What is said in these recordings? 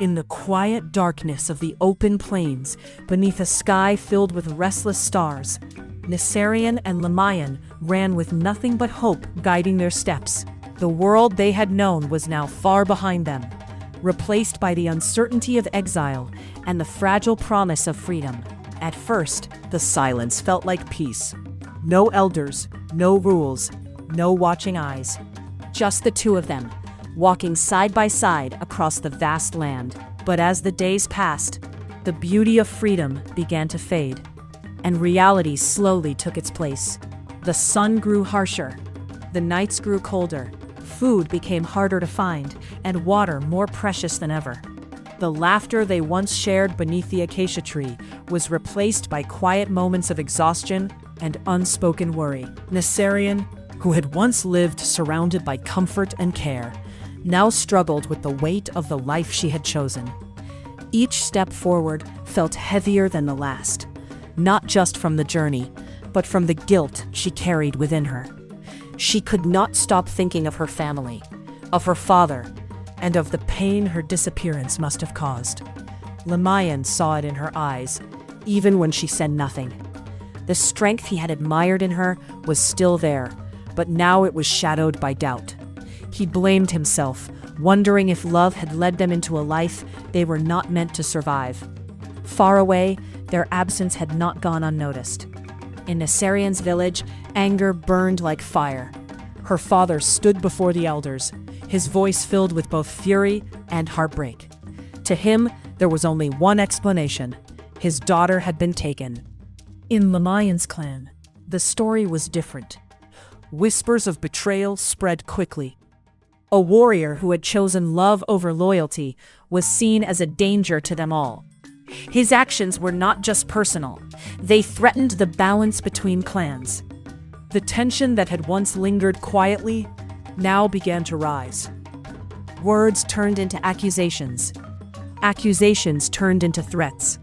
In the quiet darkness of the open plains, beneath a sky filled with restless stars, Naserian and Lemayan ran with nothing but hope guiding their steps. The world they had known was now far behind them, replaced by the uncertainty of exile and the fragile promise of freedom. At first, the silence felt like peace. No elders, no rules, no watching eyes. Just the two of them, walking side by side across the vast land. But as the days passed, the beauty of freedom began to fade, and reality slowly took its place. The sun grew harsher, the nights grew colder, food became harder to find, and water more precious than ever. The laughter they once shared beneath the acacia tree was replaced by quiet moments of exhaustion and unspoken worry. Naserian, who had once lived surrounded by comfort and care, now struggled with the weight of the life she had chosen. Each step forward felt heavier than the last, not just from the journey, but from the guilt she carried within her. She could not stop thinking of her family, of her father, and of the pain her disappearance must have caused. Lemayan saw it in her eyes, even when she said nothing. The strength he had admired in her was still there, but now it was shadowed by doubt. He blamed himself, wondering if love had led them into a life they were not meant to survive. Far away, their absence had not gone unnoticed. In Naserian's village, anger burned like fire. Her father stood before the elders, his voice filled with both fury and heartbreak. To him, there was only one explanation: his daughter had been taken. In Lemayan's clan, the story was different. Whispers of betrayal spread quickly. A warrior who had chosen love over loyalty was seen as a danger to them all. His actions were not just personal, they threatened the balance between clans. The tension that had once lingered quietly now began to rise. Words turned into accusations. Accusations turned into threats.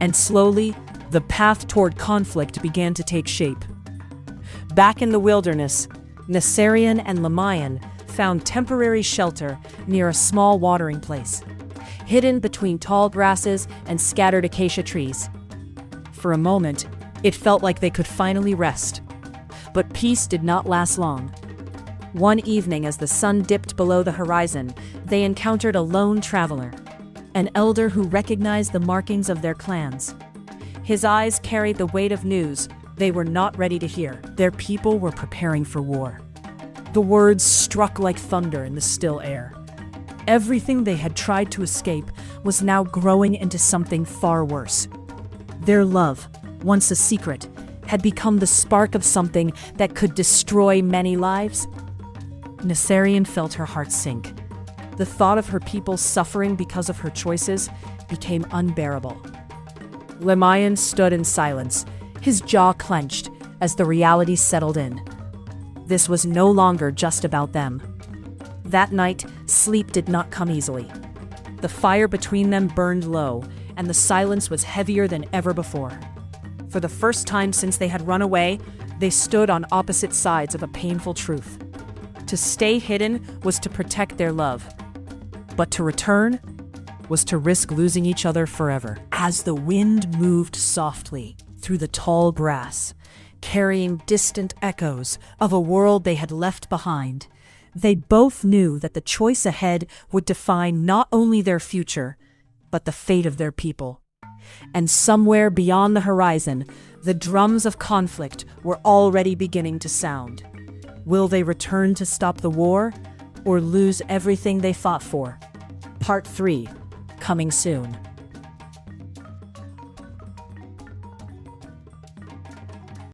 And slowly, the path toward conflict began to take shape. Back in the wilderness, Naserian and Lemayan found temporary shelter near a small watering place, hidden between tall grasses and scattered acacia trees. For a moment, it felt like they could finally rest. But peace did not last long. One evening, as the sun dipped below the horizon, they encountered a lone traveler, an elder who recognized the markings of their clans. His eyes carried the weight of news they were not ready to hear. Their people were preparing for war. The words struck like thunder in the still air. Everything they had tried to escape was now growing into something far worse. Their love, once a secret, had become the spark of something that could destroy many lives. Naserian felt her heart sink. The thought of her people suffering because of her choices became unbearable. Lemayan stood in silence, his jaw clenched as the reality settled in. This was no longer just about them. That night, sleep did not come easily. The fire between them burned low, and the silence was heavier than ever before. For the first time since they had run away, they stood on opposite sides of a painful truth. To stay hidden was to protect their love, but to return was to risk losing each other forever. As the wind moved softly through the tall grass, carrying distant echoes of a world they had left behind, they both knew that the choice ahead would define not only their future, but the fate of their people. And somewhere beyond the horizon, the drums of conflict were already beginning to sound. Will they return to stop the war, or lose everything they fought for? Part 3, coming soon.